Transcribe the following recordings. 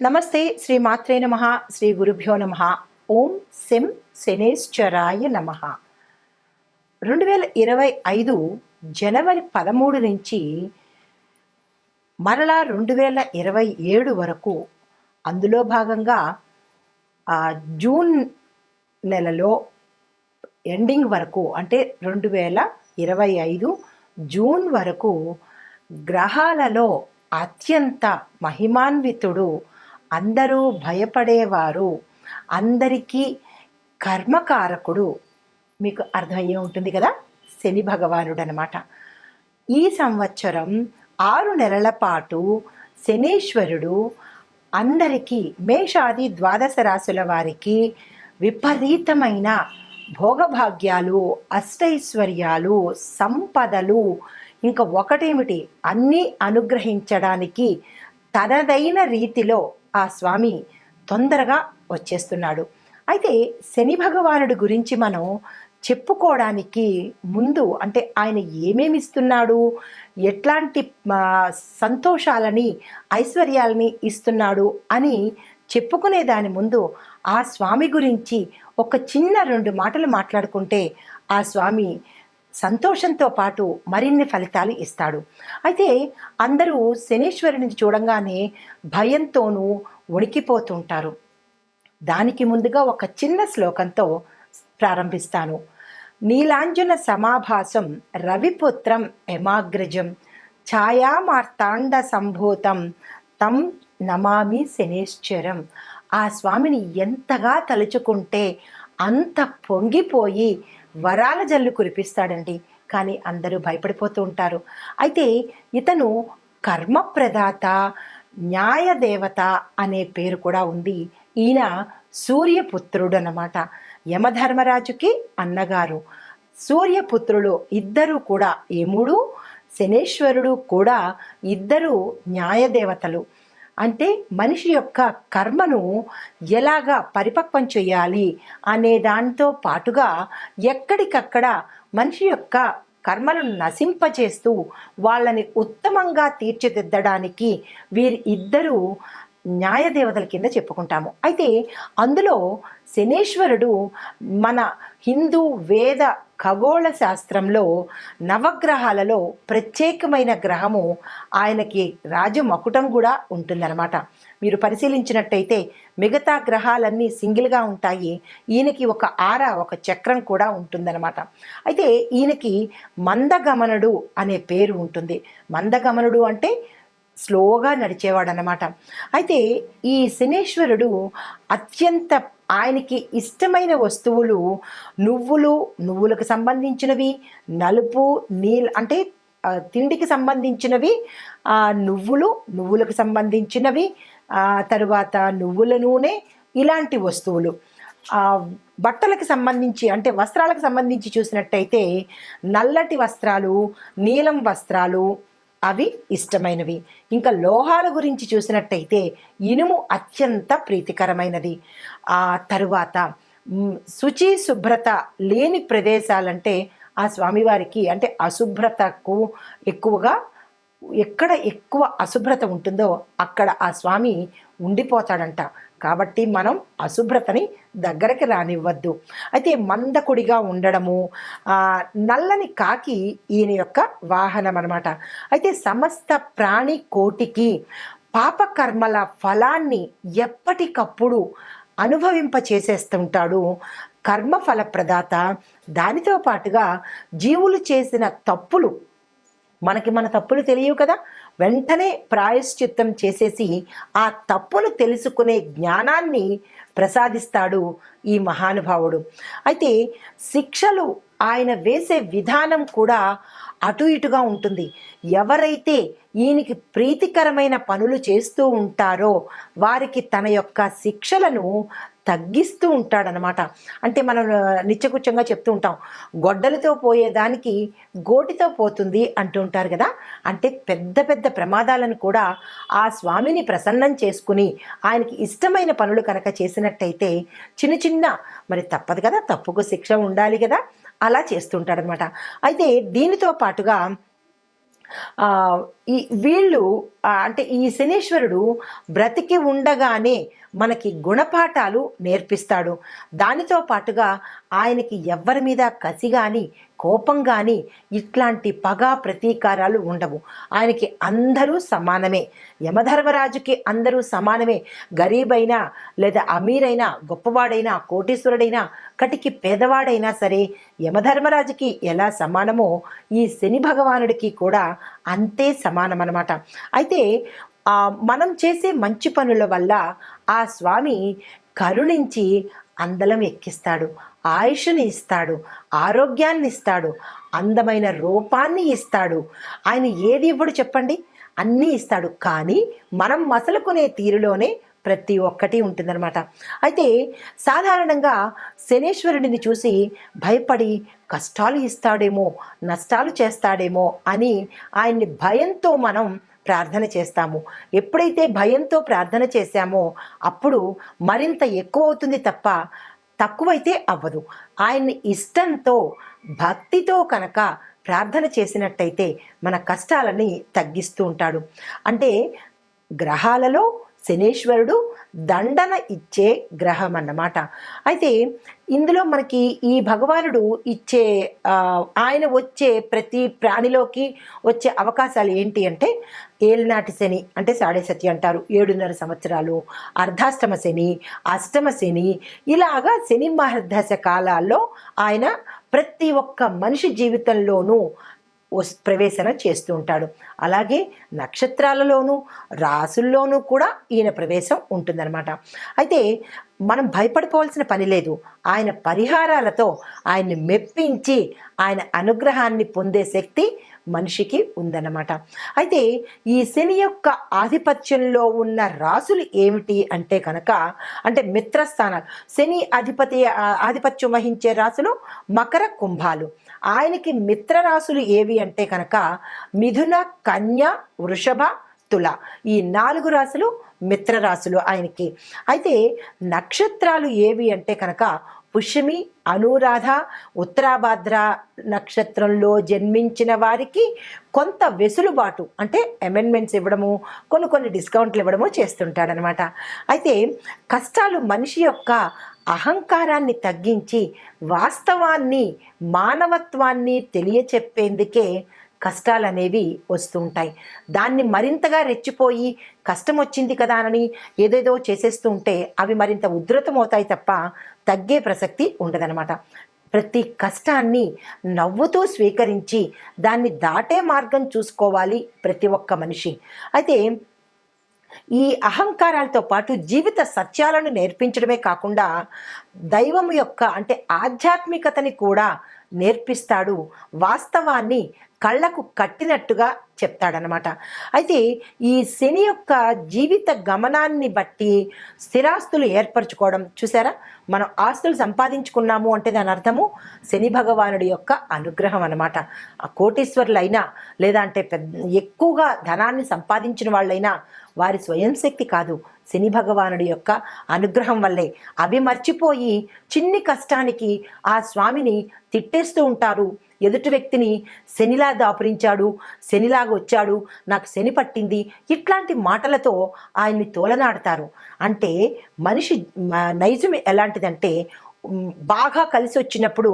నమస్తే. శ్రీ మాత్రే నమః. శ్రీ గురుభ్యో నమః. ఓం శం శనేశ్వరాయ నమః. 2025 జనవరి 13 నుంచి మరలా 2027 వరకు, అందులో భాగంగా జూన్ నెలలో ఎండింగ్ వరకు, అంటే 2025 జూన్ వరకు గ్రహాలలో అత్యంత మహిమాన్వితుడు, అందరూ భయపడేవారు, అందరికీ కర్మకారకుడు, మీకు అర్థమయ్యే ఉంటుంది కదా, శని భగవానుడు అనమాట. ఈ సంవత్సరం 6 నెలల పాటు శనీశ్వరుడు అందరికీ, మేషాది ద్వాదశ రాశుల వారికి విపరీతమైన భోగభాగ్యాలు, అష్టైశ్వర్యాలు, సంపదలు, ఇంకా ఒకటేమిటి, అన్నీ అనుగ్రహించడానికి తనదైన రీతిలో ఆ స్వామి తొందరగా వచ్చేస్తున్నాడు. అయితే శని భగవానుడి గురించి మనం చెప్పుకోవడానికి ముందు, అంటే ఆయన ఏమేమి ఇస్తున్నాడు, ఎట్లాంటి సంతోషాలని, ఐశ్వర్యాలని ఇస్తున్నాడు అని చెప్పుకునే దాని ముందు ఆ స్వామి గురించి ఒక చిన్న 2 మాటలు మాట్లాడుకుంటే ఆ స్వామి సంతోషంతో పాటు మరిన్ని ఫలితాలు ఇస్తాడు. అయితే అందరూ శనీశ్వరుని చూడంగానే భయంతోనూ వణికిపోతుంటారు. దానికి ముందుగా ఒక చిన్న శ్లోకంతో ప్రారంభిస్తాను. నీలాంజన సమాభాసం రవిపుత్రం యమాగ్రజం ఛాయామార్తాండ సంభూతం తం నమామి శనేశ్వరం. ఆ స్వామిని ఎంతగా తలుచుకుంటే అంత పొంగిపోయి వరాల జల్లు కురిపిస్తాడండి. కానీ అందరూ భయపడిపోతూ ఉంటారు. అయితే ఇతను కర్మప్రదాత, న్యాయదేవత అనే పేరు కూడా ఉంది. ఈయన సూర్యపుత్రుడు అన్నమాట. యమధర్మరాజుకి అన్నగారు. సూర్యపుత్రులు ఇద్దరు కూడా, యముడు శనేశ్వరుడు కూడా ఇద్దరు న్యాయదేవతలు. అంటే మనిషి యొక్క కర్మను ఎలాగా పరిపక్వం చేయాలి అనే దాంతో పాటుగా ఎక్కడికక్కడ మనిషి యొక్క కర్మలను నశింపచేస్తూ వాళ్ళని ఉత్తమంగా తీర్చిదిద్దడానికి వీరి ఇద్దరు న్యాయదేవతల కింద చెప్పుకుంటాము. అయితే అందులో శనేశ్వరుడు మన హిందూ వేద ఖగోళ శాస్త్రంలో నవగ్రహాలలో ప్రత్యేకమైన గ్రహము. ఆయనకి రాజమకుటం కూడా ఉంటుందన్నమాట. మీరు పరిశీలించినట్టయితే మిగతా గ్రహాలన్నీ సింగిల్గా ఉంటాయి, ఈయనకి ఒక ఒక చక్రం కూడా ఉంటుందన్నమాట. అయితే ఈయనకి మందగమనుడు అనే పేరు ఉంటుంది. మందగమనుడు అంటే స్లోగా నడిచేవాడు అన్నమాట. అయితే ఈ శనేశ్వరుడు అత్యంత, ఆయనకి ఇష్టమైన వస్తువులు నువ్వులకు సంబంధించినవి, నలుపు అంటే తిండికి సంబంధించినవి, నువ్వులకు సంబంధించినవి, తరువాత నువ్వుల నూనె, ఇలాంటి వస్తువులు. బట్టలకు సంబంధించి, అంటే వస్త్రాలకు సంబంధించి చూసినట్టయితే నల్లటి వస్త్రాలు, నీలం వస్త్రాలు అవి ఇష్టమైనవి. ఇంకా లోహాల గురించి చూసినట్టయితే ఇనుము అత్యంత ప్రీతికరమైనది. ఆ తరువాత శుచి శుభ్రత లేని ప్రదేశాలంటే ఆ స్వామివారికి, అంటే అశుభ్రతకు ఎక్కువగా, ఎక్కడ ఎక్కువ అశుభ్రత ఉంటుందో అక్కడ ఆ స్వామి ఉండిపోతాడంట. కాబట్టి మనం అశుభ్రతని దగ్గరికి రానివ్వద్దు. అయితే మందకుడిగా ఉండడము, నల్లని కాకి ఈయన యొక్క వాహనం అన్నమాట. అయితే సమస్త ప్రాణి కోటికి పాపకర్మల ఫలాన్ని ఎప్పటికప్పుడు అనుభవింపచేసేస్తుంటాడు. కర్మఫల ప్రదాత. దానితో పాటుగా జీవులు చేసిన తప్పులు, మన తప్పులు తెలియవు కదా, వెంటనే ప్రాయశ్చిత్తం చేసేసి ఆ తప్పును తెలుసుకునే జ్ఞానాన్ని ప్రసాదిస్తాడు ఈ మహానుభావుడు. అయితే శిక్షలు ఆయన వేసే విధానం కూడా అటు ఇటుగా ఉంటుంది. ఎవరైతే ఈయనకి ప్రీతికరమైన పనులు చేస్తూ ఉంటారో వారికి తన యొక్క శిక్షలను తగ్గిస్తూ ఉంటాడనమాట. అంటే మనం నిత్యకృత్యంగా చెప్తూ ఉంటాం, గొడ్డలతో పోయేదానికి గోటితో పోతుంది అంటూ ఉంటారు కదా. అంటే పెద్ద పెద్ద ప్రమాదాలను కూడా ఆ స్వామిని ప్రసన్నం చేసుకుని ఆయనకి ఇష్టమైన పనులు కనుక చేసినట్టయితే చిన్న చిన్న, మరి తప్పదు కదా, తప్పుకు శిక్ష ఉండాలి కదా, అలా చేస్తుంటాడనమాట. అయితే దీనితో పాటుగా ఆహ్, ఈ వీళ్ళు అంటే ఈ శనీశ్వరుడు బ్రతికి ఉండగానే మనకి గుణపాఠాలు నేర్పిస్తాడు. దానితో పాటుగా ఆయనకి ఎవ్వరి మీద కసి గాని, కోపం గాని, ఇట్లాంటి పగ, ప్రతీకారాలు ఉండవు. ఆయనకి అందరూ సమానమే. యమధర్మరాజుకి అందరూ సమానమే. గరీబైనా లేదా అమీరైనా, గొప్పవాడైనా, కోటీశ్వరుడైనా, కటికి పేదవాడైనా సరే యమధర్మరాజుకి ఎలా సమానమో ఈ శని భగవానుడికి కూడా అంతే సమానమనమాట. అయితే మనం చేసే మంచి పనుల వల్ల ఆ స్వామి కరుణించి అందలం ఎక్కిస్తాడు, ఆయుష్ని ఇస్తాడు, ఆరోగ్యాన్ని ఇస్తాడు, అందమైన రూపాన్ని ఇస్తాడు. ఆయన ఏది ఇవ్వడు చెప్పండి, అన్నీ ఇస్తాడు. కానీ మనం మసలుకునే తీరులోనే ప్రతి ఒక్కటి ఉంటుందన్నమాట. అయితే సాధారణంగా శనేశ్వరుడిని చూసి భయపడి కష్టాలు ఇస్తాడేమో, నష్టాలు చేస్తాడేమో అని ఆయన్ని భయంతో మనం ప్రార్థన చేస్తాము. ఎప్పుడైతే భయంతో ప్రార్థన చేశామో అప్పుడు మరింత ఎక్కువ అవుతుంది తప్ప తక్కువైతే అవ్వదు. ఆయన్ని ఇష్టంతో, భక్తితో కనుక ప్రార్థన చేసినట్టయితే మన కష్టాలని తగ్గిస్తూ ఉంటాడు. అంటే గ్రహాలలో శనీశ్వరుడు దండన ఇచ్చే గ్రహం అన్నమాట. అయితే ఇందులో మనకి ఈ భగవానుడు ఇచ్చే ఆయన వచ్చే ప్రతి ప్రాణిలోకి వచ్చే అవకాశాలు ఏంటి అంటే ఏలినాటి శని అంటే సాడే సతి అంటారు, 7.5 సంవత్సరాలు, అర్ధాష్టమ శని, అష్టమ శని, ఇలాగా శని మహర్దశ కాలాల్లో ఆయన ప్రతి ఒక్క మనిషి జీవితంలోనూ ప్రవేశన చేస్తూ ఉంటాడు. అలాగే నక్షత్రాలలోనూ రాసుల్లోనూ కూడా ఈయన ప్రవేశం ఉంటుందన్నమాట. అయితే మనం భయపడిపోవాల్సిన పని లేదు. ఆయన పరిహారాలతో ఆయన్ని మెప్పించి ఆయన అనుగ్రహాన్ని పొందే శక్తి మనిషికి ఉందన్నమాట. అయితే ఈ శని యొక్క ఆధిపత్యంలో ఉన్న రాసులు ఏమిటి అంటే కనుక, అంటే మిత్రస్థానాలు, శని ఆధిపత్యం వహించే రాసులు మకర, కుంభాలు. ఆయనకి మిత్ర రాసులు ఏవి అంటే కనుక మిథున, కన్య, వృషభ, తుల. ఈ 4 రాసులు మిత్ర రాసులు ఆయనకి. అయితే నక్షత్రాలు ఏవి అంటే కనుక పుష్యమి, అనురాధ, ఉత్తరాభాద్ర నక్షత్రంలో జన్మించిన వారికి కొంత వెసులుబాటు అంటే అమెండ్మెంట్స్ ఇవ్వడము, కొన్ని డిస్కౌంట్లు ఇవ్వడము చేస్తుంటాడనమాట. అయితే కష్టాలు మనిషి యొక్క అహంకారాన్ని తగ్గించి వాస్తవాన్ని, మానవత్వాన్ని తెలియచెప్పేందుకే కష్టాలు అనేవి వస్తూ ఉంటాయి. దాన్ని మరింతగా రెచ్చిపోయి కష్టం వచ్చింది కదా అని ఏదేదో చేసేస్తూ ఉంటే అవి మరింత ఉధృతమవుతాయి తప్ప తగ్గే ప్రసక్తి ఉండదనమాట. ప్రతి కష్టాన్ని నవ్వుతూ స్వీకరించి దాన్ని దాటే మార్గం చూసుకోవాలి ప్రతి ఒక్క మనిషి. అయితే ఈ అహంకారాలతో పాటు జీవిత సత్యాలను నేర్పించడమే కాకుండా దైవం యొక్క అంటే ఆధ్యాత్మికతని కూడా నేర్పిస్తాడు. వాస్తవాన్ని కళ్ళకు కట్టినట్టుగా చెప్తాడనమాట. అయితే ఈ శని యొక్క జీవిత గమనాన్ని బట్టి స్థిరాస్తులు ఏర్పరచుకోవడం చూసారా, మనం ఆస్తులు సంపాదించుకున్నాము అంటే దాని అర్థము శని భగవానుడి యొక్క అనుగ్రహం అనమాట. ఆ కోటీశ్వరులైనా లేదా అంటే ఎక్కువగా ధనాన్ని సంపాదించిన వాళ్ళైనా వారి స్వయం శక్తి కాదు, శని భగవానుడి యొక్క అనుగ్రహం వల్లే. అవి మర్చిపోయి చిన్ని కష్టానికి ఆ స్వామిని తిట్టేస్తూ ఉంటారు. ఎదుటి వ్యక్తిని శనిలా దాపురించాడు, శనిలాగా వచ్చాడు, నాకు శని పట్టింది, ఇట్లాంటి మాటలతో ఆయన్ని తోలనాడతారు. అంటే మనిషి నైజం ఎలాంటిదంటే బాగా కలిసి వచ్చినప్పుడు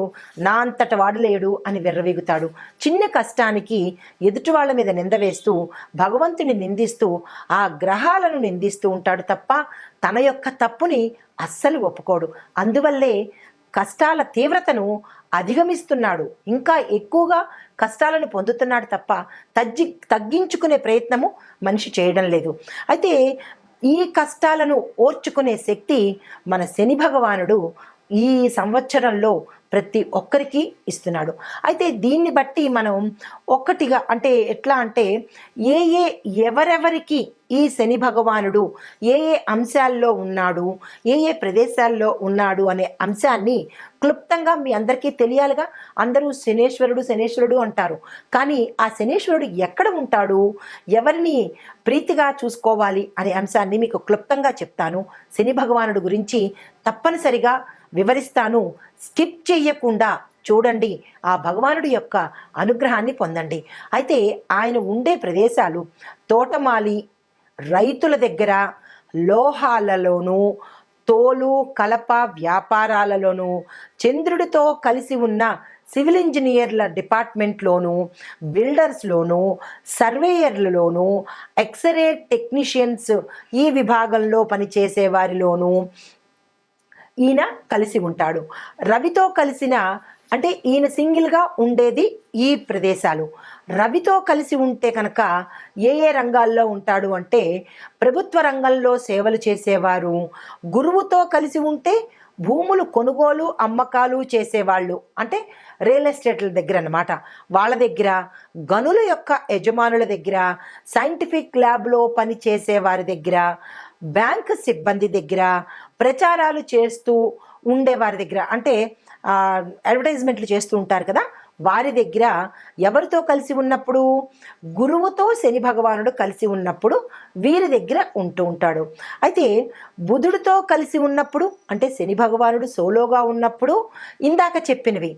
నా అంతట వాడలేడు అని విర్రవీగుతాడు. చిన్న కష్టానికి ఎదుటి వాళ్ళ మీద నింద వేస్తూ భగవంతుని నిందిస్తూ ఆ గ్రహాలను నిందిస్తూ ఉంటాడు తప్ప తన యొక్క తప్పుని అస్సలు ఒప్పుకోడు. అందువల్లే కష్టాల తీవ్రతను అధిగమిస్తున్నాడు, ఇంకా ఎక్కువగా కష్టాలను పొందుతున్నాడు తప్ప తగ్గించుకునే ప్రయత్నము మనిషి చేయడం లేదు. అయితే ఈ కష్టాలను ఓర్చుకునే శక్తి మన శని భగవానుడు ఈ సంవత్సరంలో ప్రతి ఒక్కరికి ఇస్తున్నాడు. అయితే దీన్ని బట్టి మనం ఒక్కటిగా అంటే ఎట్లా అంటే ఎవరెవరికి ఈ శని భగవానుడు ఏ అంశాల్లో ఉన్నాడు, ఏ ప్రదేశాల్లో ఉన్నాడు అనే అంశాన్ని క్లుప్తంగా మీ అందరికీ తెలియాలిగా. అందరూ శనేశ్వరుడు అంటారు, కానీ ఆ శనేశ్వరుడు ఎక్కడ ఉంటాడు, ఎవరిని ప్రీతిగా చూసుకోవాలి అనే అంశాన్ని మీకు క్లుప్తంగా చెప్తాను. శని భగవానుడు గురించి తప్పనిసరిగా వివరిస్తాను. స్కిప్ చేయకుండా చూడండి, ఆ భగవానుడి యొక్క అనుగ్రహాన్ని పొందండి. అయితే ఆయన ఉండే ప్రదేశాలు తోటమాలి, రైతుల దగ్గర, లోహాలలోనూ, తోలు కలప వ్యాపారాలలోనూ, చంద్రుడితో కలిసి ఉన్న సివిల్ ఇంజనీర్ల డిపార్ట్మెంట్లోనూ, బిల్డర్స్లోనూ, సర్వేయర్లలోనూ, ఎక్స్రే టెక్నీషియన్స్ ఈ విభాగంలో పనిచేసే వారిలోనూ ఈయన కలిసి ఉంటాడు. రవితో కలిసిన అంటే ఈయన సింగిల్గా ఉండేది ఈ ప్రదేశాలు. రవితో కలిసి ఉంటే కనుక ఏ ఏ రంగాల్లో ఉంటాడు అంటే ప్రభుత్వ రంగంలో సేవలు చేసేవారు, గురువుతో కలిసి ఉంటే భూములు కొనుగోలు అమ్మకాలు చేసేవాళ్ళు, అంటే రియల్ ఎస్టేట్ల దగ్గర అన్నమాట, వాళ్ళ దగ్గర, గనుల యొక్క యజమానుల దగ్గర, సైంటిఫిక్ ల్యాబ్లో పని చేసే వారి దగ్గర, బ్యాంక్ సిబ్బంది దగ్గర, ప్రచారాలు చేస్తూ ఉండేవారి దగ్గర, అంటే అడ్వర్టైజ్మెంట్లు చేస్తూ ఉంటారు కదా, వారి దగ్గర ఎవరితో కలిసి ఉన్నప్పుడు, గురువుతో శని భగవానుడు కలిసి ఉన్నప్పుడు వీరి దగ్గర ఉంటూ ఉంటాడు. అయితే బుధుడితో కలిసి ఉన్నప్పుడు అంటే శని భగవానుడు సోలోగా ఉన్నప్పుడు ఇందాక చెప్పినవి,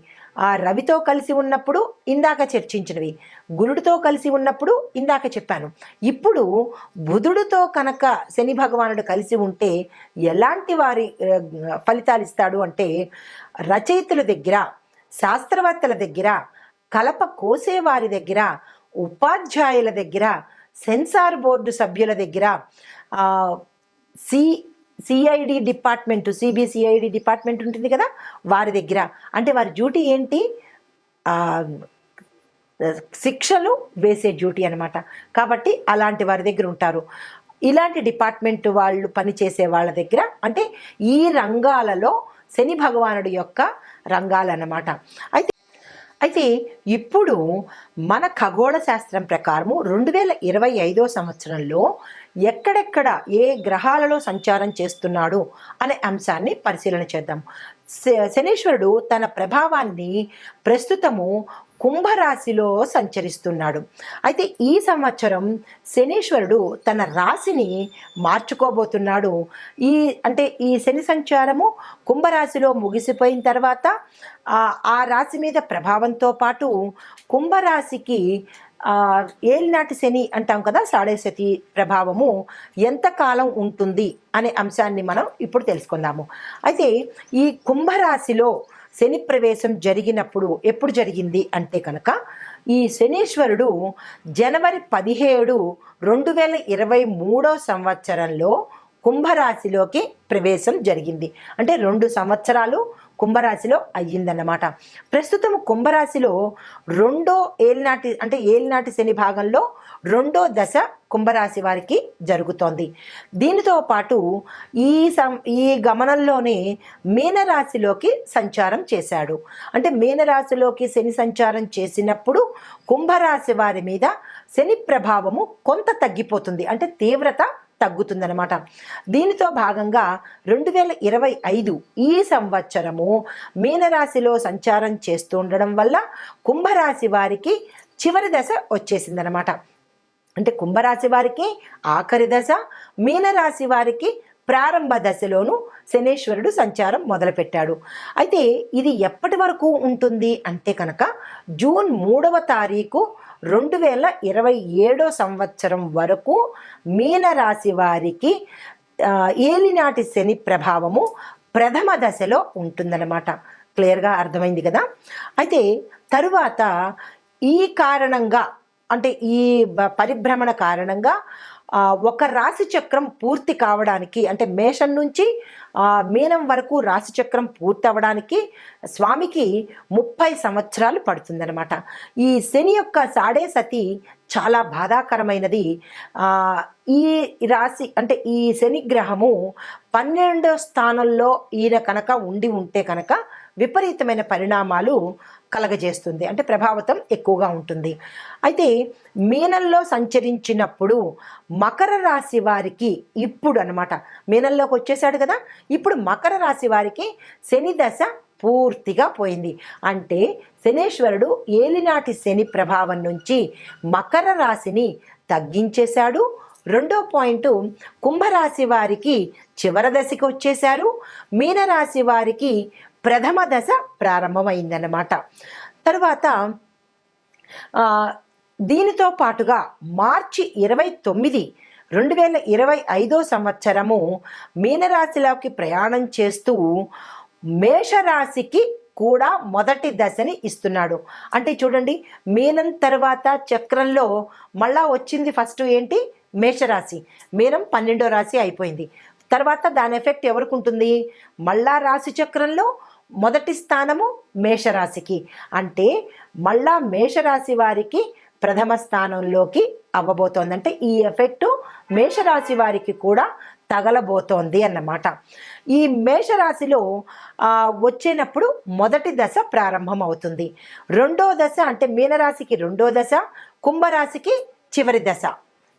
ఆ రవితో కలిసి ఉన్నప్పుడు ఇందాక చర్చించినవి, గురుడితో కలిసి ఉన్నప్పుడు ఇందాక చెప్పాను. ఇప్పుడు బుధుడితో కనుక శని భగవానుడు కలిసి ఉంటే ఎలాంటి వారి ఫలితాలు ఇస్తాడు అంటే, రచయితల దగ్గర, శాస్త్రవేత్తల దగ్గర, కలప కోసేవారి దగ్గర, ఉపాధ్యాయుల దగ్గర, సెన్సార్ బోర్డు సభ్యుల దగ్గర, సిఐడి డిపార్ట్మెంటు, సిబిసిఐడి డిపార్ట్మెంట్ ఉంటుంది కదా, వారి దగ్గర, అంటే వారి డ్యూటీ ఏంటి, శిక్షలు వేసే డ్యూటీ అనమాట. కాబట్టి అలాంటి వారి దగ్గర ఉంటారు. ఇలాంటి డిపార్ట్మెంట్ వాళ్ళు పనిచేసే వాళ్ళ దగ్గర, అంటే ఈ రంగాలలో శని భగవానుడి యొక్క రంగాలన్నమాట. అయితే ఇప్పుడు మన ఖగోళ శాస్త్రం ప్రకారము 2025 సంవత్సరంలో ఎక్కడెక్కడ ఏ గ్రహాలలో సంచారం చేస్తున్నాడు అనే అంశాన్ని పరిశీలన చేద్దాం. శనీశ్వరుడు తన ప్రభావాన్ని ప్రస్తుతము కుంభరాశిలో సంచరిస్తున్నాడు. అయితే ఈ సంవత్సరం శనీశ్వరుడు తన రాశిని మార్చుకోబోతున్నాడు. ఈ శని సంచారము కుంభరాశిలో ముగిసిపోయిన తర్వాత ఆ రాశి మీద ప్రభావంతో పాటు కుంభరాశికి ఏలినాటి శని అంటాం కదా, సాడేశతి ప్రభావము ఎంతకాలం ఉంటుంది అనే అంశాన్ని మనం ఇప్పుడు తెలుసుకుందాము. అయితే ఈ కుంభరాశిలో శని ప్రవేశం జరిగినప్పుడు ఎప్పుడు జరిగింది అంటే కనుక, ఈ శనీశ్వరుడు జనవరి 17, 2023 సంవత్సరంలో కుంభరాశిలోకి ప్రవేశం జరిగింది. అంటే 2 సంవత్సరాలు కుంభరాశిలో అయ్యిందన్నమాట. ప్రస్తుతం కుంభరాశిలో ఏలినాటి శని భాగంలో 2వ దశ కుంభరాశి వారికి జరుగుతోంది. దీనితో పాటు ఈ గమనంలోనే మీనరాశిలోకి సంచారం చేశాడు. అంటే మీనరాశిలోకి శని సంచారం చేసినప్పుడు కుంభరాశి వారి మీద శని ప్రభావము కొంత తగ్గిపోతుంది, అంటే తీవ్రత తగ్గుతుందన్నమాట. దీనితో భాగంగా 2025 ఈ సంవత్సరము మీనరాశిలో సంచారం చేస్తూ ఉండడం వల్ల కుంభరాశి వారికి చివరి దశ వచ్చేసిందనమాట. అంటే కుంభరాశి వారికి ఆఖరి దశ, మీనరాశి వారికి ప్రారంభ దశలోనూ శనీశ్వరుడు సంచారం మొదలుపెట్టాడు. అయితే ఇది ఎప్పటి వరకు ఉంటుంది అంటే కనుక జూన్ 3వ తారీఖు 2027 సంవత్సరం వరకు మీనరాశి వారికి ఏలినాటి శని ప్రభావము ప్రథమ దశలో ఉంటుందన్నమాట. క్లియర్గా అర్థమైంది కదా. అయితే తరువాత ఈ కారణంగా, అంటే ఈ పరిభ్రమణ కారణంగా ఒక రాశి చక్రం పూర్తి కావడానికి, అంటే మేషం నుంచి మీనం వరకు రాశి చక్రం పూర్తి అవ్వడానికి స్వామికి 30 సంవత్సరాలు పడుతుందన్నమాట. ఈ శని యొక్క సాడే సతి చాలా బాధాకరమైనది. ఈ రాశి అంటే ఈ శని గ్రహము 12వ స్థానంలో ఈయన కనుక ఉంటే కనుక విపరీతమైన పరిణామాలు కలగజేస్తుంది, అంటే ప్రభావితం ఎక్కువగా ఉంటుంది. అయితే మీనంలో సంచరించినప్పుడు మకర రాశి వారికి ఇప్పుడు అన్నమాట, మీనంలోకి వచ్చేసాడు కదా, ఇప్పుడు మకర రాశి వారికి శని దశ పూర్తిగా పోయింది. అంటే శనీశ్వరుడు ఏలినాటి శని ప్రభావం నుంచి మకర రాశిని తగ్గించేశాడు. 2వ పాయింట్, కుంభరాశి వారికి చివరి దశకి వచ్చేశారు. మీనరాశి వారికి ప్రథమ దశ ప్రారంభమైందన్నమాట. తరువాత దీనితో పాటుగా మార్చి 29, 2025 సంవత్సరము మీనరాశిలోకి ప్రయాణం చేస్తూ మేషరాశికి కూడా మొదటి దశని ఇస్తున్నాడు. అంటే చూడండి, మీనం తర్వాత చక్రంలో మళ్ళా వచ్చింది ఫస్ట్ ఏంటి, మేషరాశి. మీనం 12వ రాశి అయిపోయింది. తర్వాత దాని ఎఫెక్ట్ ఎవరికి ఉంటుంది, మళ్ళా రాశి చక్రంలో మొదటి స్థానము మేషరాశికి. అంటే మళ్ళా మేషరాశి వారికి ప్రథమ స్థానంలోకి అవ్వబోతోంది. అంటే ఈ ఎఫెక్టు మేషరాశి వారికి కూడా తగలబోతోంది అన్నమాట. ఈ మేషరాశిలో వచ్చేటప్పుడు మొదటి దశ ప్రారంభం అవుతుంది. రెండో దశ అంటే మీనరాశికి రెండో దశ, కుంభరాశికి చివరి దశ.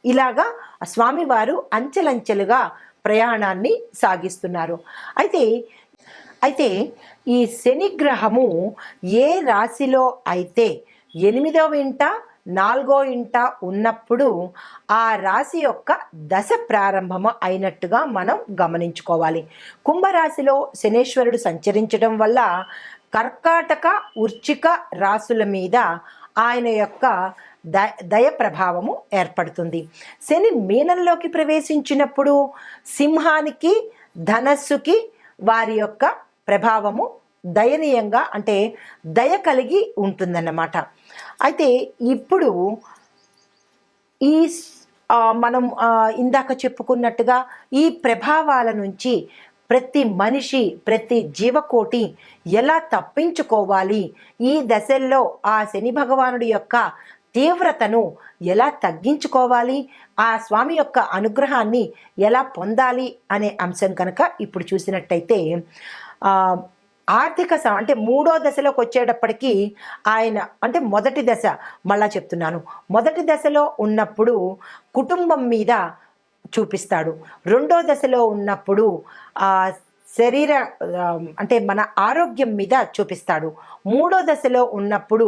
ఇలాగా స్వామివారు అంచెలంచెలుగా ప్రయాణాన్ని సాగిస్తున్నారు. అయితే ఈ శని గ్రహము ఏ రాశిలో అయితే 8వ ఇంట 4వ ఇంట ఉన్నప్పుడు ఆ రాశి యొక్క దశ ప్రారంభము అయినట్టుగా మనం గమనించుకోవాలి. కుంభరాశిలో శనేశ్వరుడు సంచరించడం వల్ల కర్కాటక, వృశ్చిక రాశుల మీద ఆయన యొక్క దయ ప్రభావము ఏర్పడుతుంది. శని మీనంలోకి ప్రవేశించినప్పుడు సింహానికి, ధనస్సుకి వారి యొక్క ప్రభావము దయనీయంగా, అంటే దయ కలిగి ఉంటుందన్నమాట. అయితే ఇప్పుడు ఈ మనం ఇందాక చెప్పుకున్నట్టుగా ఈ ప్రభావాల నుంచి ప్రతి మనిషి, ప్రతి జీవకోటి ఎలా తప్పించుకోవాలి, ఈ దశల్లో ఆ శని భగవానుడి యొక్క తీవ్రతను ఎలా తగ్గించుకోవాలి, ఆ స్వామి యొక్క అనుగ్రహాన్ని ఎలా పొందాలి అనే అంశం కనుక ఇప్పుడు చూసినట్టయితే ఆర్థిక అంటే 3వ దశలోకి వచ్చేటప్పటికీ ఆయన, అంటే మొదటి దశ మళ్ళా చెప్తున్నాను, మొదటి దశలో ఉన్నప్పుడు కుటుంబం మీద చూపిస్తాడు. రెండో దశలో ఉన్నప్పుడు శరీర అంటే మన ఆరోగ్యం మీద చూపిస్తాడు. 3వ దశలో ఉన్నప్పుడు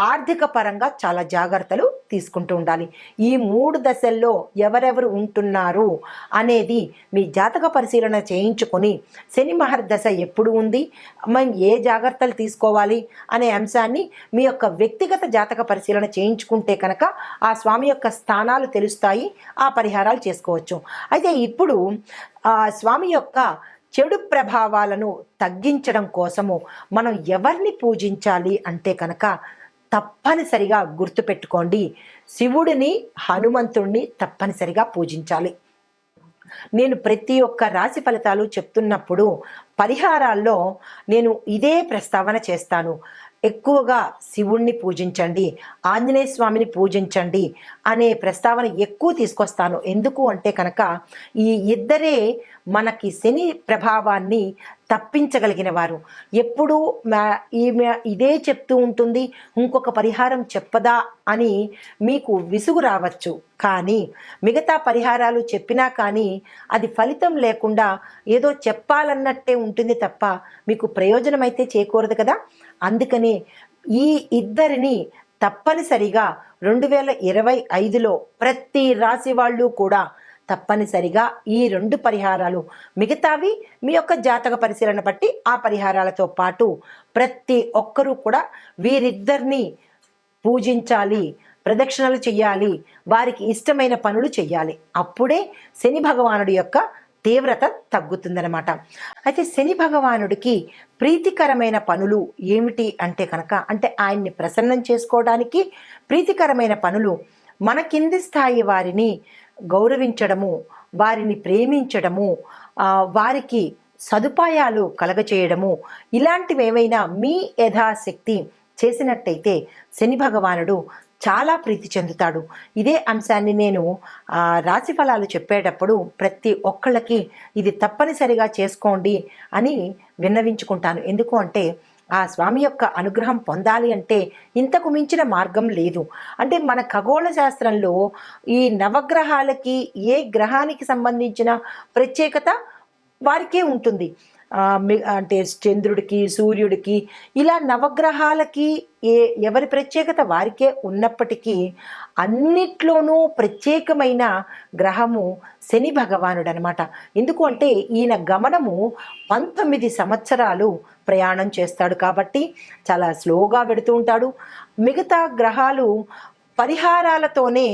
ఆర్థిక పరంగా చాలా జాగ్రత్తలు తీసుకుంటూ ఉండాలి. ఈ 3 దశల్లో ఎవరెవరు ఉంటున్నారు అనేది మీ జాతక పరిశీలన చేయించుకొని శని మహర్దశ ఎప్పుడు ఉంది, మనం ఏ జాగ్రత్తలు తీసుకోవాలి అనే అంశాన్ని మీ యొక్క వ్యక్తిగత జాతక పరిశీలన చేయించుకుంటే కనుక ఆ స్వామి యొక్క స్థానాలు తెలుస్తాయి, ఆ పరిహారాలు చేసుకోవచ్చు. అయితే ఇప్పుడు స్వామి యొక్క చెడు ప్రభావాలను తగ్గించడం కోసము మనం ఎవరిని పూజించాలి అంటే కనుక తప్పనిసరిగా గుర్తుపెట్టుకోండి, శివుడిని, హనుమంతుడిని తప్పనిసరిగా పూజించాలి. నేను ప్రతి ఒక్క రాశి ఫలితాలు చెప్తున్నప్పుడు పరిహారాల్లో నేను ఇదే ప్రస్తావన చేస్తాను. ఎక్కువగా శివుణ్ణి పూజించండి, ఆంజనేయ స్వామిని పూజించండి అనే ప్రస్తావన ఎక్కువ తీసుకొస్తాను. ఎందుకు అంటే కనుక ఈ ఇద్దరే మనకి శని ప్రభావాన్ని తప్పించగలిగిన వారు. ఎప్పుడూ ఈమె ఇదే చెప్తూ ఉంటుంది, ఇంకొక పరిహారం చెప్పదా అని మీకు విసుగు రావచ్చు. కానీ మిగతా పరిహారాలు చెప్పినా కానీ అది ఫలితం లేకుండా ఏదో చెప్పాలన్నట్టే ఉంటుంది తప్ప మీకు ప్రయోజనం అయితే చేకూరదు కదా. అందుకని ఈ ఇద్దరిని తప్పనిసరిగా 2025లో ప్రతి రాశి వాళ్ళు కూడా తప్పనిసరిగా ఈ 2 పరిహారాలు, మిగతావి మీ యొక్క జాతక పరిశీలన బట్టి ఆ పరిహారాలతో పాటు ప్రతి ఒక్కరూ కూడా వీరిద్దరిని పూజించాలి, ప్రదక్షిణలు చెయ్యాలి, వారికి ఇష్టమైన పనులు చెయ్యాలి. అప్పుడే శని భగవానుడి యొక్క తీవ్రత తగ్గుతుందన్నమాట. అయితే శని భగవానుడికి ప్రీతికరమైన పనులు ఏమిటి అంటే కనుక, అంటే ఆయన్ని ప్రసన్నం చేసుకోవడానికి ప్రీతికరమైన పనులు మన కింది స్థాయి వారిని గౌరవించడము, వారిని ప్రేమించడము, వారికి సదుపాయాలు కలగచేయడము, ఇలాంటివి ఏవైనా మీ యథాశక్తి చేసినట్టయితే శని భగవానుడు చాలా ప్రీతి చెందుతాడు. ఇదే అంశాన్ని నేను రాశి ఫలాలు చెప్పేటప్పుడు ప్రతి ఒక్కళ్ళకి ఇది తప్పనిసరిగా చేసుకోండి అని విన్నవించుకుంటాను. ఎందుకు అంటే ఆ స్వామి యొక్క అనుగ్రహం పొందాలి అంటే ఇంతకు మించిన మార్గం లేదు. అంటే మన ఖగోళ శాస్త్రంలో ఈ నవగ్రహాలకి ఏ గ్రహానికి సంబంధించిన ప్రత్యేకత వారికే ఉంటుంది. అంటే చంద్రుడికి, సూర్యుడికి, ఇలా నవగ్రహాలకి ఎవరి ప్రత్యేకత వారికే ఉన్నప్పటికీ అన్నిట్లోనూ ప్రత్యేకమైన గ్రహము శని భగవానుడు అనమాట. ఎందుకు అంటే ఈయన గమనము 19 సంవత్సరాలు ప్రయాణం చేస్తాడు కాబట్టి చాలా స్లోగా పెడుతూ ఉంటాడు. మిగతా గ్రహాలు పరిహారాలతోనే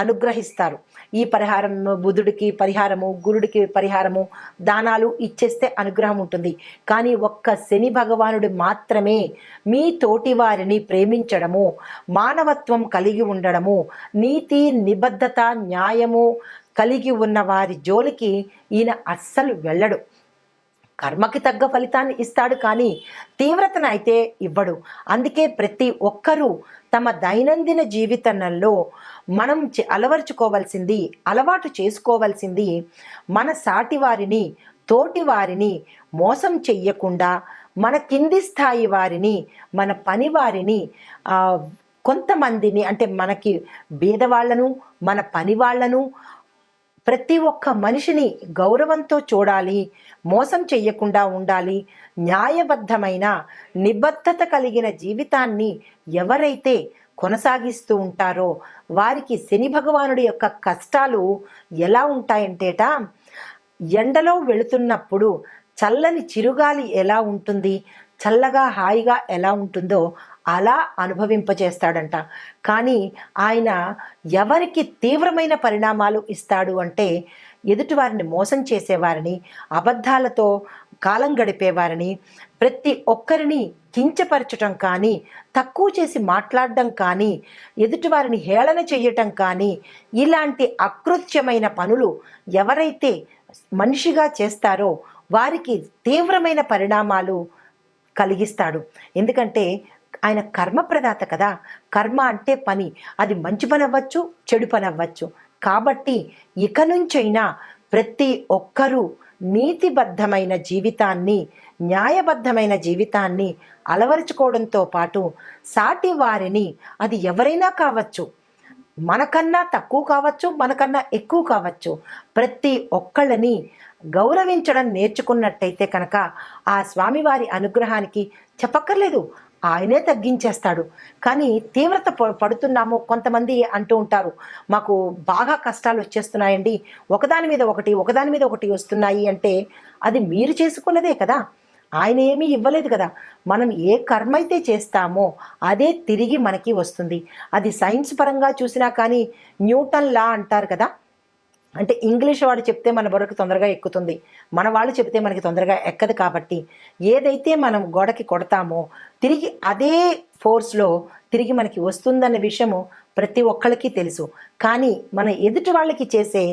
అనుగ్రహిస్తారు. ఈ పరిహారం బుధుడికి పరిహారము, గురుడికి పరిహారము, దానాలు ఇచ్చేస్తే అనుగ్రహం ఉంటుంది. కానీ ఒక్క శని భగవానుడు మాత్రమే మీ తోటి వారిని ప్రేమించడము, మానవత్వం కలిగి ఉండడము, నీతి నిబద్ధత న్యాయము కలిగి ఉన్న వారి జోలికి ఈయన అస్సలు వెళ్ళడు. కర్మకి తగ్గ ఫలితాన్ని ఇస్తాడు కానీ తీవ్రతను అయితే ఇవ్వడు. అందుకే ప్రతి ఒక్కరూ తమ దైనందిన జీవితంలో మనం అలవాటు చేసుకోవాల్సింది మన సాటి వారిని, తోటి వారిని మోసం చెయ్యకుండా, మన కింది స్థాయి వారిని, మన పని వారిని, కొంతమందిని అంటే మనకి బీదవాళ్లను, మన పని వాళ్లను, ప్రతి ఒక్క మనిషిని గౌరవంతో చూడాలి, మోసం చెయ్యకుండా ఉండాలి. న్యాయబద్ధమైన నిబద్ధత కలిగిన జీవితాన్ని ఎవరైతే కొనసాగిస్తూ ఉంటారో వారికి శని భగవానుడి యొక్క కష్టాలు ఎలా ఉంటాయంటేట, ఎండలో వెళుతున్నప్పుడు చల్లని చిరుగాలి ఎలా ఉంటుంది, చల్లగా హాయిగా ఎలా ఉంటుందో అలా అనుభవింపచేస్తాడంట. కానీ ఆయన ఎవరికి తీవ్రమైన పరిణామాలు ఇస్తాడు అంటే ఎదుటివారిని మోసం చేసేవారిని, అబద్ధాలతో కాలం గడిపేవారిని, ప్రతి ఒక్కరిని కించపరచటం కానీ, తక్కువ చేసి మాట్లాడడం కానీ, ఎదుటివారిని హేళన చేయటం కానీ, ఇలాంటి అకృత్యమైన పనులు ఎవరైతే మనిషిగా చేస్తారో వారికి తీవ్రమైన పరిణామాలు కలిగిస్తాడు. ఎందుకంటే ఆయన కర్మప్రదాత కదా. కర్మ అంటే పని, అది మంచి పని అవ్వచ్చు, చెడు పని అవ్వచ్చు. కాబట్టి ఇక నుంచైనా ప్రతి ఒక్కరూ నీతిబద్ధమైన జీవితాన్ని, న్యాయబద్ధమైన జీవితాన్ని అలవరుచుకోవడంతో పాటు సాటి వారిని, అది ఎవరైనా కావచ్చు, మనకన్నా తక్కువ కావచ్చు, మనకన్నా ఎక్కువ కావచ్చు, ప్రతి ఒక్కళ్ళని గౌరవించడం నేర్చుకున్నట్టయితే కనుక ఆ స్వామివారి అనుగ్రహానికి చెప్పక్కర్లేదు, ఆయనే తగ్గించేస్తాడు. కానీ తీవ్రత పడుతున్నాము. కొంతమంది అంటూ ఉంటారు, మాకు బాగా కష్టాలు వచ్చేస్తున్నాయండి, ఒకదాని మీద ఒకటి వస్తున్నాయి అంటే అది మీరు చేసుకున్నదే కదా, ఆయన ఏమీ ఇవ్వలేదు కదా. మనం ఏ కర్మ అయితే చేస్తామో అదే తిరిగి మనకి వస్తుంది. అది సైన్స్ పరంగా చూసినా కానీ న్యూటన్ లా అంటారు కదా, అంటే ఇంగ్లీష్ వాడు చెప్తే మన బుర్రకు తొందరగా ఎక్కుతుంది, మన వాళ్ళు చెప్తే మనకి తొందరగా ఎక్కదు. కాబట్టి ఏదైతే మనం గోడకి కొడతామో తిరిగి అదే ఫోర్స్లో తిరిగి మనకి వస్తుందన్న విషయము ప్రతి ఒక్కళ్ళకి తెలుసు. కానీ మన ఎదుటి వాళ్ళకి చేసే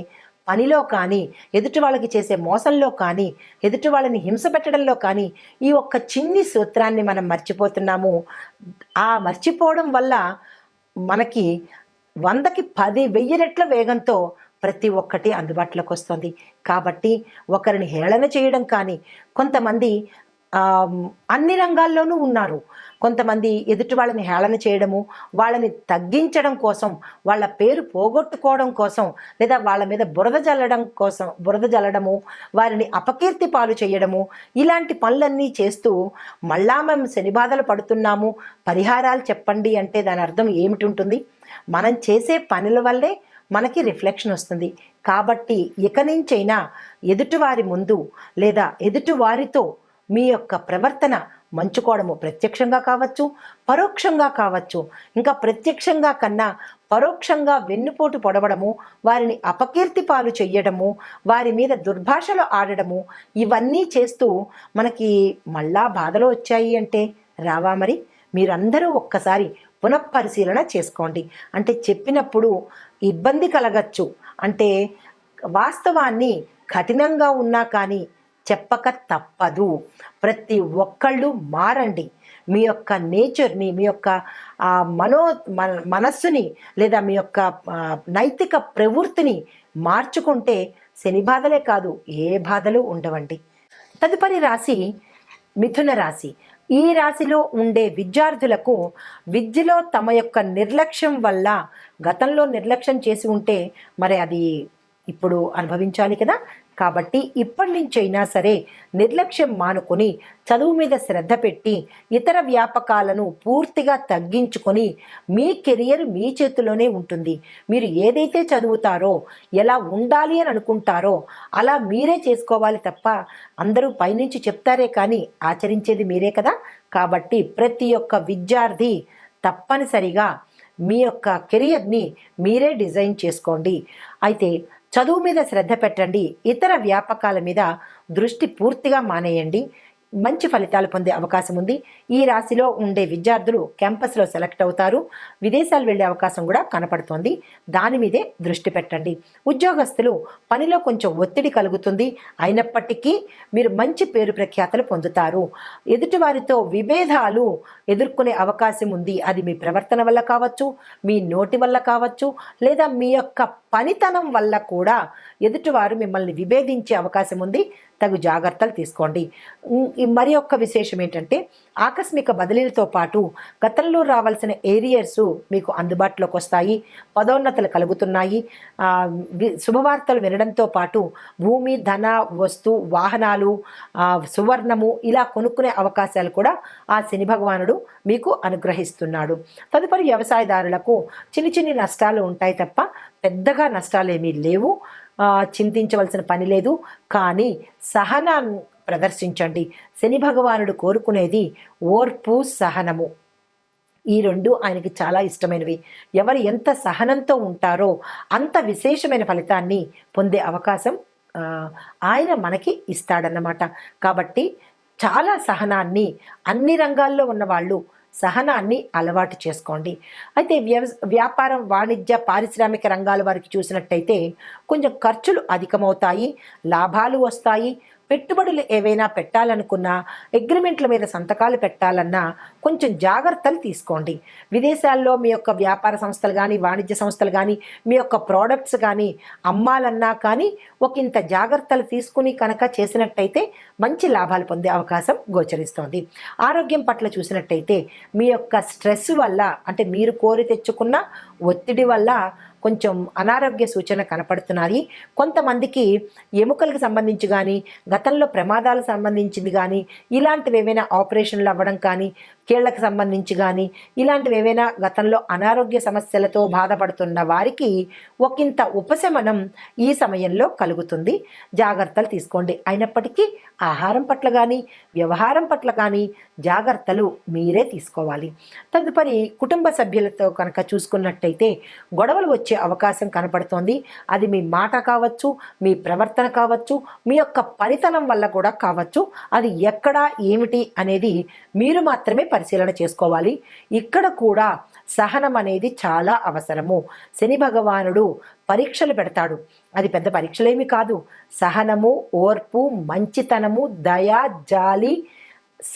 పనిలో కానీ, ఎదుటి వాళ్ళకి చేసే మోసంలో కానీ, ఎదుటి వాళ్ళని హింస పెట్టడంలో కానీ ఈ ఒక్క చిన్ని సూత్రాన్ని మనం మర్చిపోతున్నాము. ఆ మర్చిపోవడం వల్ల మనకి 100కి 10,000 రెట్ల వేగంతో ప్రతి ఒక్కటి అందుబాటులోకి వస్తుంది. కాబట్టి ఒకరిని హేళన చేయడం కానీ, కొంతమంది అన్ని రంగాల్లోనూ ఉన్నారు. కొంతమంది ఎదుటి వాళ్ళని హేళన చేయడము, వాళ్ళని తగ్గించడం కోసం, వాళ్ళ పేరు పోగొట్టుకోవడం కోసం, లేదా వాళ్ళ మీద బురద జల్లడము, వారిని అపకీర్తి పాలు చేయడము, ఇలాంటి పనులన్నీ చేస్తూ మళ్ళా మేము శని బాధలు పడుతున్నాము, పరిహారాలు చెప్పండి అంటే దాని అర్థం ఏమిటి ఉంటుంది? మనం చేసే పనుల వల్లే మనకి రిఫ్లెక్షన్ వస్తుంది. కాబట్టి ఇక నుంచైనా ఎదుటివారి ముందు లేదా ఎదుటివారితో మీ యొక్క ప్రవర్తన మంచుకోవడము, ప్రత్యక్షంగా కావచ్చు, పరోక్షంగా కావచ్చు, ఇంకా ప్రత్యక్షంగా కన్నా పరోక్షంగా వెన్నుపోటు పొడవడము, వారిని అపకీర్తి పాలు చెయ్యడము, వారి మీద దుర్భాషలు ఆడడము, ఇవన్నీ చేస్తూ మనకి మళ్ళా బాధలు వచ్చాయి అంటే రావా? మరి మీరందరూ ఒక్కసారి పునఃపరిశీలన చేసుకోండి. అంటే చెప్పినప్పుడు ఇబ్బంది కలగచ్చు, అంటే వాస్తవాన్ని కఠినంగా ఉన్నా కానీ చెప్పక తప్పదు. ప్రతి ఒక్కళ్ళు మారండి. మీ యొక్క నేచర్ని, మీ యొక్క మనస్సుని లేదా మీ యొక్క నైతిక ప్రవృత్తిని మార్చుకుంటే శని బాధలే కాదు, ఏ బాధలు ఉండవండి. తదుపరి రాశి మిథున రాశి. ఈ రాశిలో ఉండే విద్యార్థులకు విద్యలో తమ యొక్క నిర్లక్ష్యం వల్ల, గతంలో నిర్లక్ష్యం చేసి ఉంటే మరి అది ఇప్పుడు అనుభవించాలి కదా. కాబట్టి ఇప్పటి నుంచైనా సరే నిర్లక్ష్యం మానుకొని చదువు మీద శ్రద్ధ పెట్టి ఇతర వ్యాపకాలను పూర్తిగా తగ్గించుకొని మీ కెరియర్ మీ చేతిలోనే ఉంటుంది. మీరు ఏదైతే చదువుతారో, ఎలా ఉండాలి అని అనుకుంటారో అలా మీరే చేసుకోవాలి తప్ప అందరూ పైనుంచి చెప్తారే కానీ ఆచరించేది మీరే కదా. కాబట్టి ప్రతి ఒక్క విద్యార్థి తప్పనిసరిగా మీ యొక్క కెరియర్ని మీరే డిజైన్ చేసుకోండి. అయితే చదువు మీద శ్రద్ధ పెట్టండి, ఇతర వ్యాపకాల మీద దృష్టి పూర్తిగా మానేయండి. మంచి ఫలితాలు పొందే అవకాశం ఉంది. ఈ రాశిలో ఉండే విద్యార్థులు క్యాంపస్లో సెలెక్ట్ అవుతారు. విదేశాలు వెళ్ళే అవకాశం కూడా కనపడుతోంది. దాని మీదే దృష్టి పెట్టండి. ఉద్యోగస్తులు పనిలో కొంచెం ఒత్తిడి కలుగుతుంది, అయినప్పటికీ మీరు మంచి పేరు ప్రఖ్యాతలు పొందుతారు. ఎదుటివారితో విభేదాలు ఎదుర్కొనే అవకాశం ఉంది. అది మీ ప్రవర్తన వల్ల కావచ్చు, మీ నోటి వల్ల కావచ్చు, లేదా మీ యొక్క పనితనం వల్ల కూడా ఎదుటివారు మిమ్మల్ని విభేదించే అవకాశం ఉంది. తగు జాగ్రత్తలు తీసుకోండి. మరి ఒక్క విశేషం ఏంటంటే ఆకస్మిక బదిలీలతో పాటు గతంలో రావాల్సిన ఏరియర్స్ మీకు అందుబాటులోకి వస్తాయి. పదోన్నతులు కలుగుతున్నాయి. శుభవార్తలు వినడంతో పాటు భూమి, ధన, వస్తు, వాహనాలు, సువర్ణము ఇలా కొనుక్కునే అవకాశాలు కూడా ఆ శని భగవానుడు మీకు అనుగ్రహిస్తున్నాడు. తదుపరి వ్యవసాయదారులకు చిన్ని చిన్ని నష్టాలు ఉంటాయి తప్ప పెద్దగా నష్టాలు ఏమీ లేవు. చింతించవలసిన పని లేదు. కానీ సహనాన్ని ప్రదర్శించండి. శని భగవానుడు కోరుకునేది ఓర్పు, సహనము. ఈ రెండు ఆయనకి చాలా ఇష్టమైనవి. ఎవరు ఎంత సహనంతో ఉంటారో అంత విశేషమైన ఫలితాన్ని పొందే అవకాశం ఆయన మనకి ఇస్తాడన్నమాట. కాబట్టి చాలా సహనాన్ని అన్ని రంగాల్లో ఉన్నవాళ్ళు సహనాన్ని అలవాటు చేసుకోండి. అయితే వ్యాపారం, వాణిజ్య, పారిశ్రామిక రంగాల వారికి చూసినట్టయితే కొంచెం ఖర్చులు అధికమవుతాయి, లాభాలు వస్తాయి. పెట్టుబడులు ఏవైనా పెట్టాలనుకున్నా, అగ్రిమెంట్ల మీద సంతకాలు పెట్టాలన్నా కొంచెం జాగ్రత్తలు తీసుకోండి. విదేశాల్లో మీ యొక్క వ్యాపార సంస్థలు కానీ, వాణిజ్య సంస్థలు కానీ, మీ యొక్క ప్రోడక్ట్స్ కానీ అమ్మాలన్నా కానీ ఒకంత జాగ్రత్తలు తీసుకుని కనుక చేసినట్టయితే మంచి లాభాలు పొందే అవకాశం గోచరిస్తోంది. ఆరోగ్యం పట్ల చూసినట్టయితే మీ యొక్క స్ట్రెస్ వల్ల, అంటే మీరు కోరి తెచ్చుకున్న ఒత్తిడి వల్ల కొంచెం అనారోగ్య సూచన కనపడుతున్నాయి. కొంతమందికి ఎముకలకు సంబంధించి కానీ, గతంలో ప్రమాదాలకు సంబంధించింది కానీ, ఇలాంటివి ఏవైనా ఆపరేషన్లు అవ్వడం కానీ, కీళ్లకు సంబంధించి కానీ, ఇలాంటివి ఏవైనా గతంలో అనారోగ్య సమస్యలతో బాధపడుతున్న వారికి ఒకంత ఉపశమనం ఈ సమయంలో కలుగుతుంది. జాగ్రత్తలు తీసుకోండి. అయినప్పటికీ ఆహారం పట్ల కానీ, వ్యవహారం పట్ల కానీ జాగ్రత్తలు మీరే తీసుకోవాలి. తదుపరి కుటుంబ సభ్యులతో కనుక చూసుకున్నట్టయితే గొడవలు వచ్చే అవకాశం కనపడుతోంది. అది మీ మాట కావచ్చు, మీ ప్రవర్తన కావచ్చు, మీ యొక్క పనితనం వల్ల కూడా కావచ్చు. అది ఎక్కడ ఏమిటి అనేది మీరు మాత్రమే పరిశీలన చేసుకోవాలి. ఇక్కడ కూడా సహనం అనేది చాలా అవసరము. శని భగవానుడు పరీక్షలు పెడతాడు. అది పెద్ద పరీక్షలేమి కాదు. సహనము, ఓర్పు, మంచితనము, దయ, జాలి,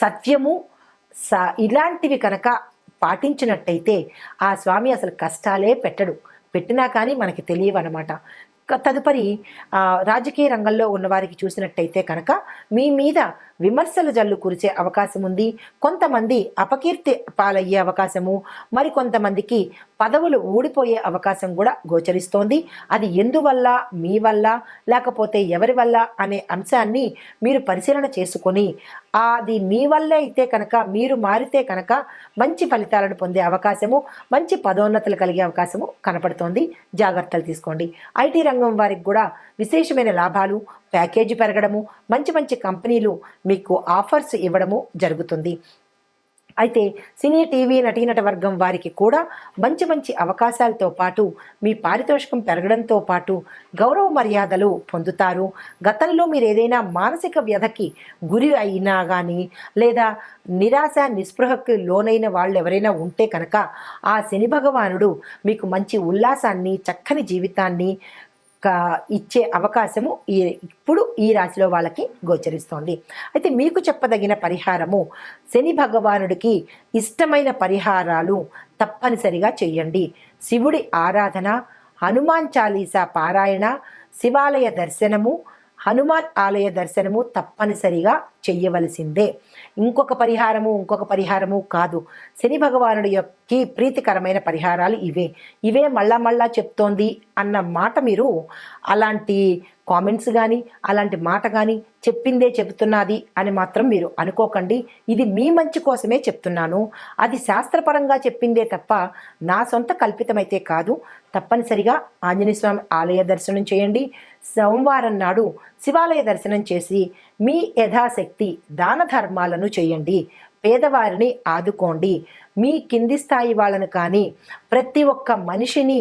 సత్యము ఇలాంటివి కనుక పాటించినట్టయితే ఆ స్వామి అసలు కష్టాలే పెట్టినా కానీ మనకి తెలియవన్నమాట. తదుపరి రాజకీయ రంగంలో ఉన్నవారికి చూసినట్టయితే కనుక మీ మీద విమర్శల జల్లు కురిసే అవకాశం ఉంది. కొంతమంది అపకీర్తి పాలయ్యే అవకాశము, మరి కొంతమందికి పదవులు ఊడిపోయే అవకాశం కూడా గోచరిస్తోంది. అది ఎందువల్ల, మీ వల్ల లేకపోతే ఎవరి వల్ల అనే అంశాన్ని మీరు పరిశీలన చేసుకొని అది మీ వల్లే అయితే కనుక, మీరు మారితే కనుక మంచి ఫలితాలను పొందే అవకాశము, మంచి పదోన్నతులు కలిగే అవకాశము కనపడుతోంది. జాగ్రత్తలు తీసుకోండి. ఐటీ రంగం వారికి కూడా విశేషమైన లాభాలు, ప్యాకేజీ పెరగడము, మంచి మంచి కంపెనీలు మీకు ఆఫర్స్ ఇవ్వడము జరుగుతుంది. అయితే సినీ, టీవీ నటీనట వర్గం వారికి కూడా మంచి మంచి అవకాశాలతో పాటు మీ పారితోషికం పెరగడంతో పాటు గౌరవ మర్యాదలు పొందుతారు. గతంలో మీరు ఏదైనా మానసిక వ్యధకి గురి అయినా కానీ, లేదా నిరాశ నిస్పృహకు లోనైన వాళ్ళు ఎవరైనా ఉంటే కనుక ఆ శని భగవానుడు మీకు మంచి ఉల్లాసాన్ని, చక్కని జీవితాన్ని ఇచ్చే అవకాశము ఇప్పుడు ఈ రాశిలో వాళ్ళకి గోచరిస్తోంది. అయితే మీకు చెప్పదగిన పరిహారము, శని భగవానుడికి ఇష్టమైన పరిహారాలు తప్పనిసరిగా చేయండి. శివుడి ఆరాధన, హనుమాన్ చాలీసా పారాయణ, శివాలయ దర్శనము, హనుమాన్ ఆలయ దర్శనము తప్పనిసరిగా చెయ్యవలసిందే. ఇంకొక పరిహారము కాదు. శని భగవానుడి యొక్క ప్రీతికరమైన పరిహారాలు ఇవే మళ్ళా చెప్తోంది అన్న మాట మీరు అలాంటి కామెంట్స్ కానీ అలాంటి మాట కానీ చెప్పిందే చెబుతున్నది అని మాత్రం మీరు అనుకోకండి. ఇది మీ మంచి కోసమే చెప్తున్నాను. అది శాస్త్రపరంగా చెప్పిందే తప్ప నా సొంత కల్పితమైతే కాదు. తప్పనిసరిగా ఆంజనేయ స్వామి ఆలయ దర్శనం చేయండి. సోమవారం నాడు శివాలయ దర్శనం చేసి మీ యథాశక్తి దాన ధర్మాలను చేయండి. పేదవారిని ఆదుకోండి. మీ కింది స్థాయి వాళ్ళను కానీ ప్రతి ఒక్క మనిషిని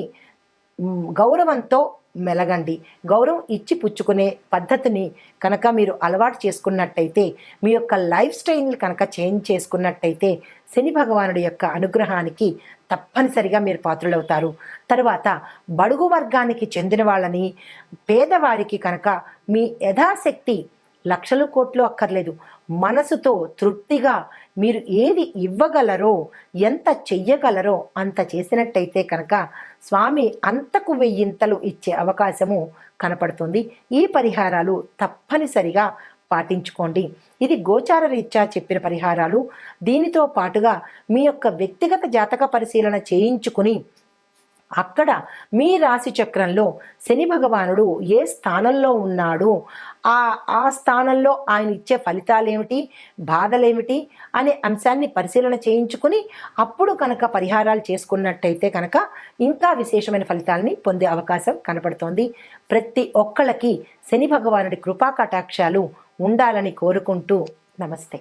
గౌరవంతో మెలగండి. గౌరవం ఇచ్చి పుచ్చుకునే పద్ధతిని కనుక మీరు అలవాటు చేసుకున్నట్టయితే, మీ యొక్క లైఫ్ స్టైల్ని కనుక చేంజ్ చేసుకున్నట్టయితే శని భగవానుడి యొక్క అనుగ్రహానికి తప్పనిసరిగా మీరు పాత్రులవుతారు. తరువాత బడుగు వర్గానికి చెందిన వాళ్ళని, పేదవారికి కనుక మీ యథాశక్తి లక్షలు కోట్లు అక్కర్లేదు, మనసుతో తృప్తిగా మీరు ఏది ఇవ్వగలరో, ఎంత చెయ్యగలరో అంత చేసినట్టయితే కనుక స్వామి అంతకు వెయ్యింతలు ఇచ్చే అవకాశము కనపడుతుంది. ఈ పరిహారాలు తప్పనిసరిగా పాటించుకోండి. ఇది గోచార రీత్యా చెప్పిన పరిహారాలు. దీనితో పాటుగా మీ యొక్క వ్యక్తిగత జాతక పరిశీలన చేయించుకుని అక్కడ మీ రాశి చక్రంలో శని భగవానుడు ఏ స్థానంలో ఉన్నాడు, ఆ స్థానంలో ఆయన ఇచ్చే ఫలితాలు ఏమిటి, బాధలేమిటి అనే అంశాన్ని పరిశీలన చేయించుకుని అప్పుడు కనుక పరిహారాలు చేసుకున్నట్టయితే కనుక ఇంకా విశేషమైన ఫలితాలని పొందే అవకాశం కనపడుతోంది. ప్రతి ఒక్కళ్ళకి శని భగవానుడి కృపా కటాక్షాలు ఉండాలని కోరుకుంటూ నమస్తే.